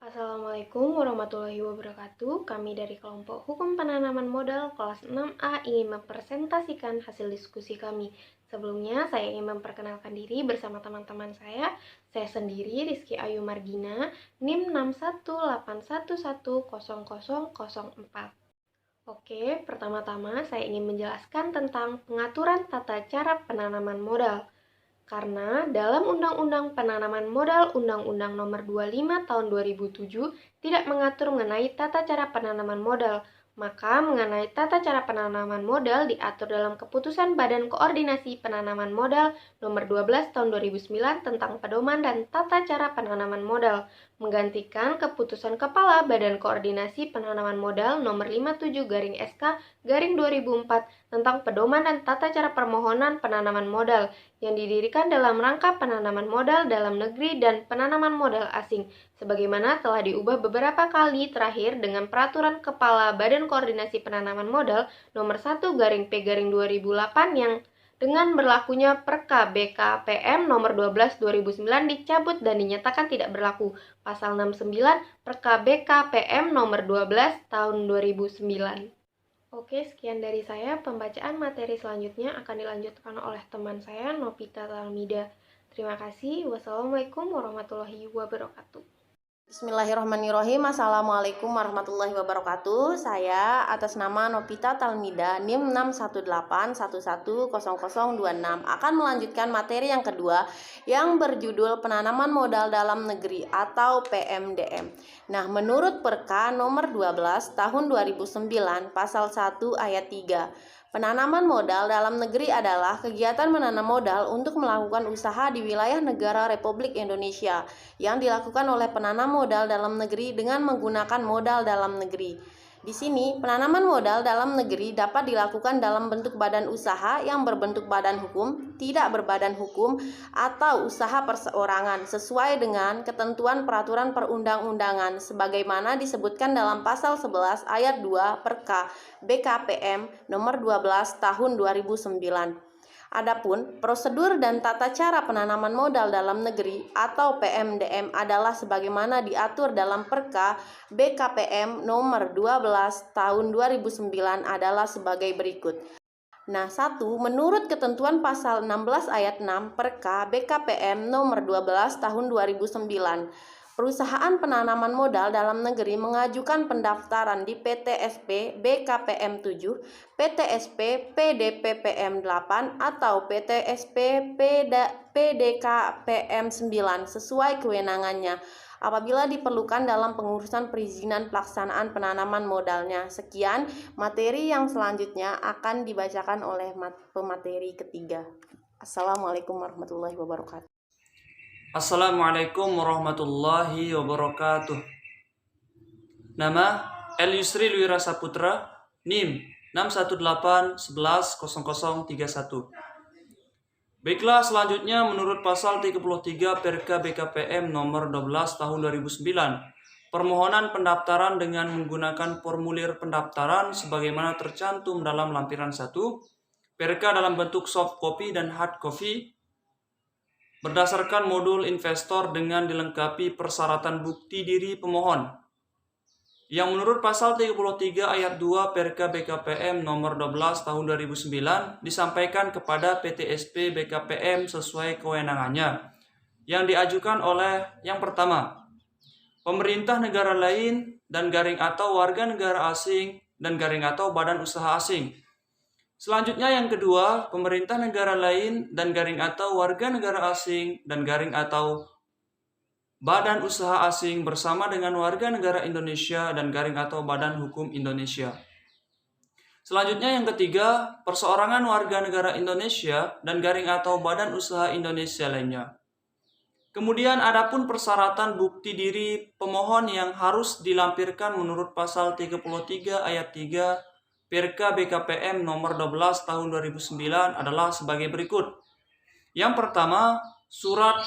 Assalamualaikum warahmatullahi wabarakatuh. Kami dari kelompok Hukum Penanaman Modal kelas 6A ingin mempresentasikan hasil diskusi kami. Sebelumnya, saya ingin memperkenalkan diri bersama teman-teman saya. Saya sendiri, Rizky Ayu Margina, NIM 618110004. Oke, pertama-tama saya ingin menjelaskan tentang pengaturan tata cara penanaman modal. Karena dalam Undang-Undang Penanaman Modal Undang-Undang Nomor 25 Tahun 2007 tidak mengatur mengenai tata cara penanaman modal, maka mengenai tata cara penanaman modal diatur dalam Keputusan Badan Koordinasi Penanaman Modal Nomor 12 Tahun 2009 tentang pedoman dan tata cara penanaman modal, menggantikan Keputusan Kepala Badan Koordinasi Penanaman Modal Nomor 57-SK-2004 tentang pedoman dan tata cara permohonan penanaman modal yang didirikan dalam rangka penanaman modal dalam negeri dan penanaman modal asing, sebagaimana telah diubah beberapa kali terakhir dengan Peraturan Kepala Badan Koordinasi Penanaman Modal Nomor 1/P/2008 yang dengan berlakunya Perka BKPM Nomor 12 2009 dicabut dan dinyatakan tidak berlaku. Pasal 69 Perka BKPM Nomor 12 Tahun 2009. Oke, sekian dari saya. Pembacaan materi selanjutnya akan dilanjutkan oleh teman saya, Novita Talmida. Terima kasih. Wassalamualaikum warahmatullahi wabarakatuh. Bismillahirrahmanirrahim. Assalamualaikum warahmatullahi wabarakatuh. Saya atas nama Novita Talmida NIM 618110026 akan melanjutkan materi yang kedua yang berjudul penanaman modal dalam negeri atau PMDM. Nah, menurut Perka nomor 12 tahun 2009 pasal 1 ayat 3, penanaman modal dalam negeri adalah kegiatan menanam modal untuk melakukan usaha di wilayah negara Republik Indonesia yang dilakukan oleh penanam modal dalam negeri dengan menggunakan modal dalam negeri. Di sini, penanaman modal dalam negeri dapat dilakukan dalam bentuk badan usaha yang berbentuk badan hukum, tidak berbadan hukum, atau usaha perseorangan sesuai dengan ketentuan peraturan perundang-undangan sebagaimana disebutkan dalam pasal 11 ayat 2 Perka BKPM nomor 12 tahun 2009. Adapun prosedur dan tata cara penanaman modal dalam negeri atau PMDM adalah sebagaimana diatur dalam Perka BKPM nomor 12 tahun 2009 adalah sebagai berikut. Nah, 1. Menurut ketentuan pasal 16 ayat 6 Perka BKPM nomor 12 tahun 2009, perusahaan penanaman modal dalam negeri mengajukan pendaftaran di PTSP BKPM 7, PTSP PDPPM 8, atau PTSP PDKPM 9 sesuai kewenangannya apabila diperlukan dalam pengurusan perizinan pelaksanaan penanaman modalnya. Sekian, materi yang selanjutnya akan dibacakan oleh pemateri ketiga. Assalamualaikum warahmatullahi wabarakatuh. Assalamualaikum warahmatullahi wabarakatuh. Nama El Yusri Lwira Saputra, NIM 618110031. Baiklah, selanjutnya menurut pasal 33 Perka BKPM nomor 12 tahun 2009, permohonan pendaftaran dengan menggunakan formulir pendaftaran sebagaimana tercantum dalam lampiran 1, Perka dalam bentuk soft copy dan hard copy, berdasarkan modul investor dengan dilengkapi persyaratan bukti diri pemohon yang menurut pasal 33 ayat 2 Perka BKPM nomor 12 tahun 2009 disampaikan kepada PTSP BKPM sesuai kewenangannya yang diajukan oleh yang pertama, pemerintah negara lain dan garing atau warga negara asing dan garing atau badan usaha asing. Selanjutnya yang kedua, pemerintah negara lain dan garing atau warga negara asing dan garing atau badan usaha asing bersama dengan warga negara Indonesia dan garing atau badan hukum Indonesia. Selanjutnya yang ketiga, perseorangan warga negara Indonesia dan garing atau badan usaha Indonesia lainnya. Kemudian adapun persyaratan bukti diri pemohon yang harus dilampirkan menurut pasal 33 ayat 3 Perka BKPM nomor 12 tahun 2009 adalah sebagai berikut. Yang pertama, surat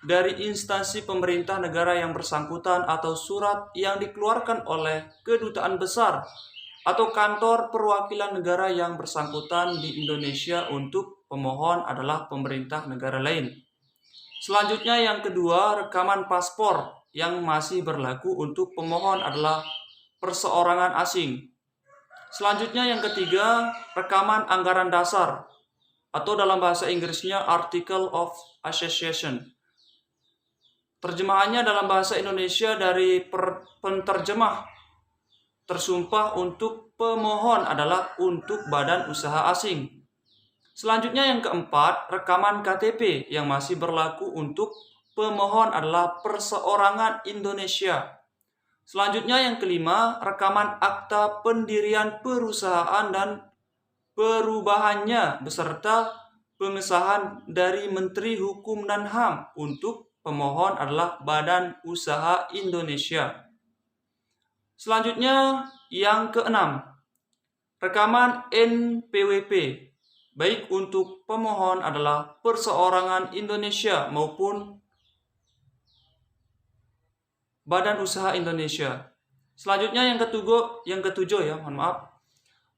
dari instansi pemerintah negara yang bersangkutan atau surat yang dikeluarkan oleh kedutaan besar atau kantor perwakilan negara yang bersangkutan di Indonesia untuk pemohon adalah pemerintah negara lain. Selanjutnya yang kedua, rekaman paspor yang masih berlaku untuk pemohon adalah perseorangan asing. Selanjutnya yang ketiga, rekaman anggaran dasar atau dalam bahasa Inggrisnya Article of Association. Terjemahannya dalam bahasa Indonesia dari penterjemah tersumpah untuk pemohon adalah untuk badan usaha asing. Selanjutnya yang keempat, rekaman KTP yang masih berlaku untuk pemohon adalah perseorangan Indonesia. Selanjutnya yang kelima, rekaman akta pendirian perusahaan dan perubahannya beserta pengesahan dari Menteri Hukum dan HAM untuk pemohon adalah Badan Usaha Indonesia. Selanjutnya yang keenam, rekaman NPWP baik untuk pemohon adalah perseorangan Indonesia maupun Badan Usaha Indonesia. Selanjutnya yang ketujuh ya, mohon maaf.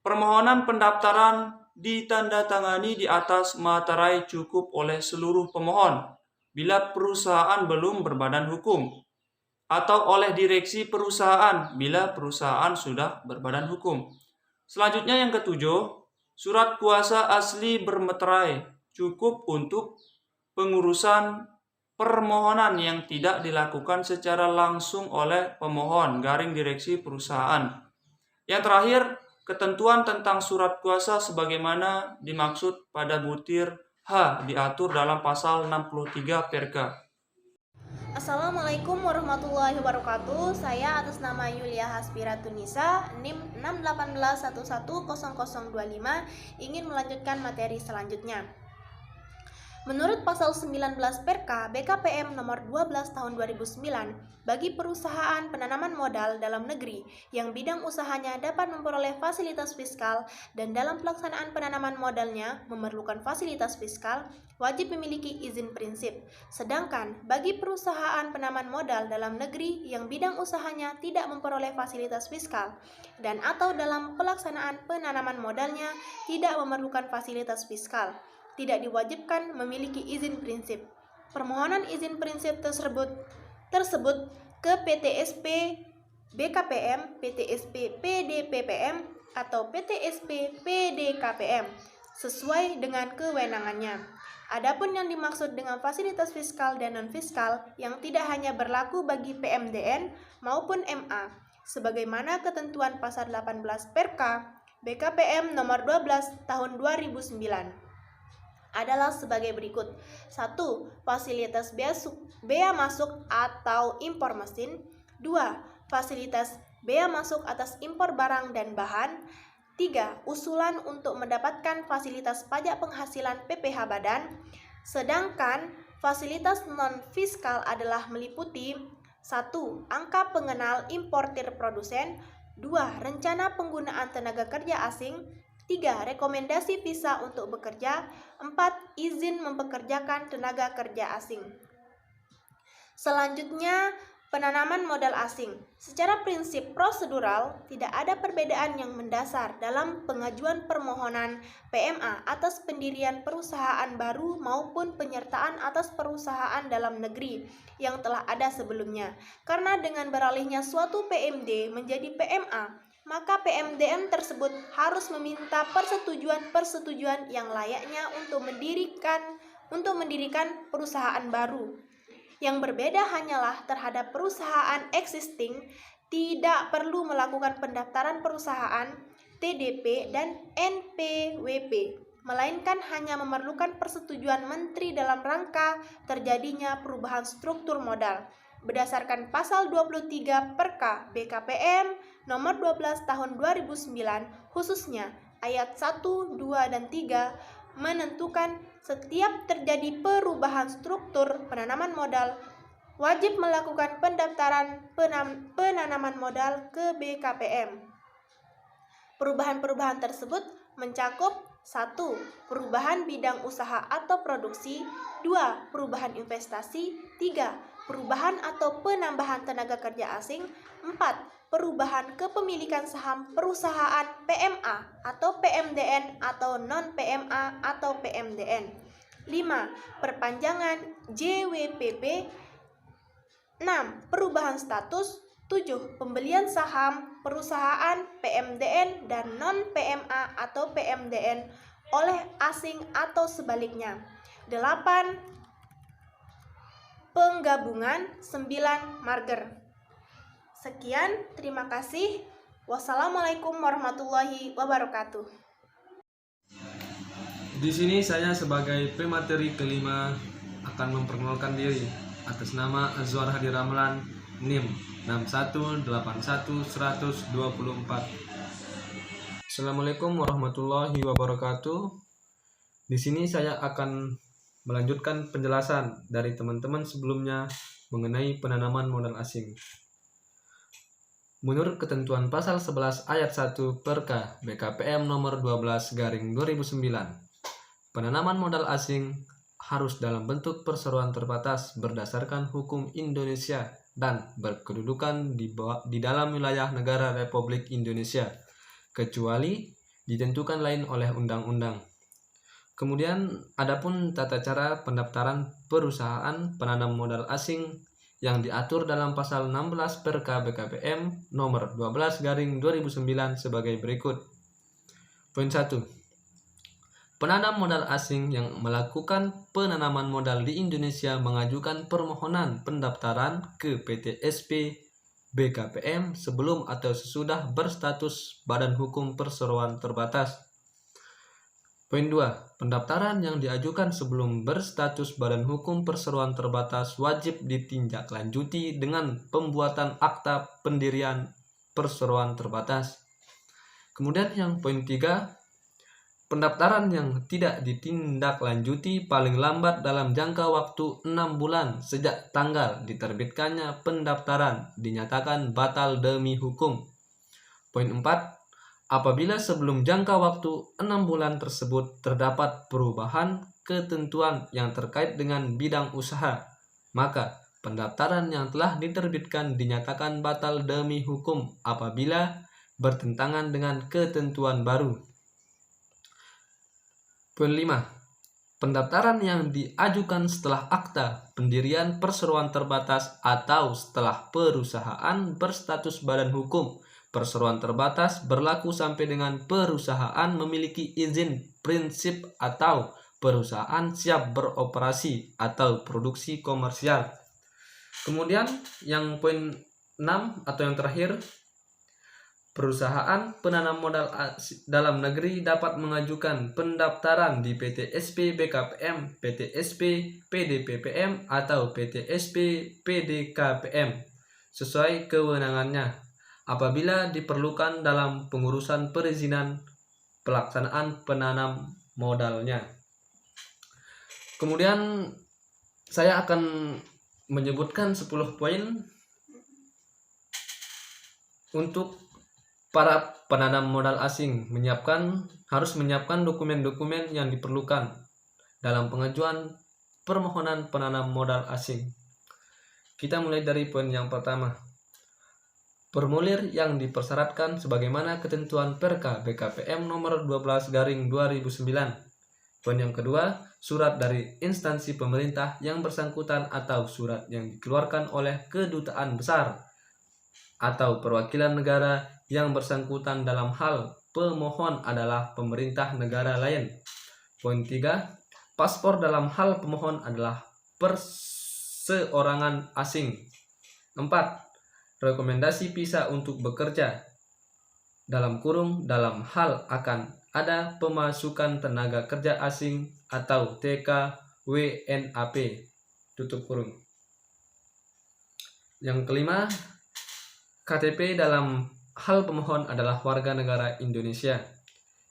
Permohonan pendaftaran ditandatangani di atas materai cukup oleh seluruh pemohon bila perusahaan belum berbadan hukum atau oleh direksi perusahaan bila perusahaan sudah berbadan hukum. Selanjutnya yang ketujuh, surat kuasa asli bermeterai cukup untuk pengurusan permohonan yang tidak dilakukan secara langsung oleh pemohon garing direksi perusahaan. Yang terakhir, ketentuan tentang surat kuasa sebagaimana dimaksud pada butir H diatur dalam pasal 63 Perka. Assalamualaikum warahmatullahi wabarakatuh. Saya atas nama Yulia Hasbira Tunisa, NIM 618110025 ingin melanjutkan materi selanjutnya. Menurut pasal 19 Perka BKPM nomor 12 tahun 2009, bagi perusahaan penanaman modal dalam negeri yang bidang usahanya dapat memperoleh fasilitas fiskal dan dalam pelaksanaan penanaman modalnya memerlukan fasilitas fiskal, wajib memiliki izin prinsip. Sedangkan bagi perusahaan penanaman modal dalam negeri yang bidang usahanya tidak memperoleh fasilitas fiskal dan atau dalam pelaksanaan penanaman modalnya tidak memerlukan fasilitas fiskal, tidak diwajibkan memiliki izin prinsip. Permohonan izin prinsip tersebut ke PTSP BKPM, PTSP PDPPM, atau PTSP PDKPM sesuai dengan kewenangannya. Adapun yang dimaksud dengan fasilitas fiskal dan non-fiskal yang tidak hanya berlaku bagi PMDN maupun MA, sebagaimana ketentuan pasal 18 Perka BKPM nomor 12 tahun 2009. Adalah sebagai berikut. 1. Fasilitas bea masuk atau impor mesin. 2. Fasilitas bea masuk atas impor barang dan bahan. 3. Usulan untuk mendapatkan fasilitas pajak penghasilan PPh badan. Sedangkan fasilitas non-fiskal adalah meliputi 1. Angka pengenal importir produsen. 2. Rencana penggunaan tenaga kerja asing. 3. Rekomendasi visa untuk bekerja. 4. Izin mempekerjakan tenaga kerja asing. Selanjutnya, penanaman modal asing. Secara prinsip prosedural, tidak ada perbedaan yang mendasar dalam pengajuan permohonan PMA atas pendirian perusahaan baru maupun penyertaan atas perusahaan dalam negeri yang telah ada sebelumnya. Karena dengan beralihnya suatu PMD menjadi PMA, maka PMDM tersebut harus meminta persetujuan yang layaknya untuk mendirikan perusahaan baru. Yang berbeda hanyalah terhadap perusahaan existing tidak perlu melakukan pendaftaran perusahaan, TDP, dan NPWP, melainkan hanya memerlukan persetujuan menteri dalam rangka terjadinya perubahan struktur modal. Berdasarkan pasal 23 Perka BKPM nomor 12 tahun 2009, khususnya ayat 1, 2, dan 3 menentukan setiap terjadi perubahan struktur penanaman modal wajib melakukan pendaftaran penanaman modal ke BKPM. Perubahan-perubahan tersebut mencakup 1. Perubahan bidang usaha atau produksi. 2. Perubahan investasi. 3. Perubahan atau penambahan tenaga kerja asing. 4. Perubahan kepemilikan saham perusahaan PMA atau PMDN atau non-PMA atau PMDN. 5. Perpanjangan JWPP 6. Perubahan status. 7. Pembelian saham perusahaan PMDN dan non-PMA atau PMDN oleh asing atau sebaliknya. 8. Penggabungan. 9. Merger. Sekian, terima kasih. Wassalamualaikum warahmatullahi wabarakatuh. Di sini saya sebagai pemateri kelima akan memperkenalkan diri atas nama Azwar Hadi Ramlan, NIM 6181124. Assalamualaikum warahmatullahi wabarakatuh. Di sini saya akan melanjutkan penjelasan dari teman-teman sebelumnya mengenai penanaman modal asing. Menurut ketentuan pasal 11 ayat 1 Perka BKPM nomor 12/2009, penanaman modal asing harus dalam bentuk perseroan terbatas berdasarkan hukum Indonesia dan berkedudukan di dalam wilayah negara Republik Indonesia, kecuali ditentukan lain oleh undang-undang. Kemudian, adapun tata cara pendaftaran perusahaan penanam modal asing yang diatur dalam pasal 16 Perka BKPM nomor 12/2009 sebagai berikut. Poin 1. Penanam modal asing yang melakukan penanaman modal di Indonesia mengajukan permohonan pendaftaran ke PTSP BKPM sebelum atau sesudah berstatus Badan Hukum Perseroan Terbatas. Poin 2. Pendaftaran yang diajukan sebelum berstatus Badan Hukum Perseroan Terbatas wajib ditindaklanjuti dengan pembuatan akta pendirian perseroan terbatas. Kemudian yang poin 3. Pendaftaran yang tidak ditindaklanjuti paling lambat dalam jangka waktu 6 bulan sejak tanggal diterbitkannya pendaftaran dinyatakan batal demi hukum. Poin 4. Apabila sebelum jangka waktu 6 bulan tersebut terdapat perubahan ketentuan yang terkait dengan bidang usaha, maka pendaftaran yang telah diterbitkan dinyatakan batal demi hukum apabila bertentangan dengan ketentuan baru. Poin 5. Pendaftaran yang diajukan setelah akta pendirian perseroan terbatas atau setelah perusahaan berstatus badan hukum perseroan terbatas berlaku sampai dengan perusahaan memiliki izin prinsip atau perusahaan siap beroperasi atau produksi komersial. Kemudian yang poin 6 atau yang terakhir, perusahaan penanam modal dalam negeri dapat mengajukan pendaftaran di PTSP BKPM, PTSP PDPPM atau PTSP PDKPM sesuai kewenangannya apabila diperlukan dalam pengurusan perizinan pelaksanaan penanam modalnya. Kemudian saya akan menyebutkan 10 poin untuk para penanam modal asing harus menyiapkan dokumen-dokumen yang diperlukan dalam pengajuan permohonan penanam modal asing. Kita mulai dari poin yang pertama. Formulir yang dipersyaratkan sebagaimana ketentuan Perka BKPM nomor 12/2009. Poin yang kedua, surat dari instansi pemerintah yang bersangkutan atau surat yang dikeluarkan oleh kedutaan besar atau perwakilan negara yang bersangkutan dalam hal pemohon adalah pemerintah negara lain. Poin 3, paspor dalam hal pemohon adalah perseorangan asing. 4. Rekomendasi visa untuk bekerja dalam hal akan ada pemasukan tenaga kerja asing atau TKWNAP tutup kurung. Yang kelima, KTP dalam hal pemohon adalah warga negara Indonesia.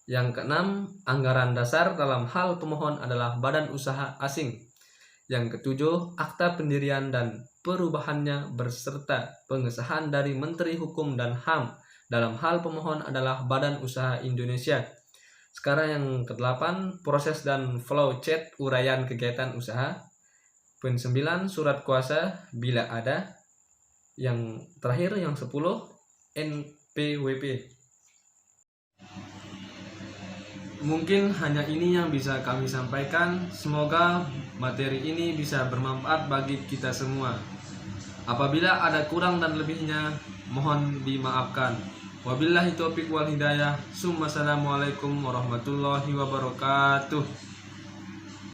Yang keenam, anggaran dasar dalam hal pemohon adalah badan usaha asing. Yang ketujuh, akta pendirian dan perubahannya berserta pengesahan dari Menteri Hukum dan HAM dalam hal pemohon adalah badan usaha Indonesia. Sekarang yang ke-8, proses dan flow chart uraian kegiatan usaha. Poin 9, surat kuasa bila ada. Yang terakhir yang 10, NPWP. Mungkin hanya ini yang bisa kami sampaikan. Semoga materi ini bisa bermanfaat bagi kita semua. Apabila ada kurang dan lebihnya, mohon dimaafkan. Wabillahi taufiq wal hidayah. Assalamualaikum warahmatullahi wabarakatuh.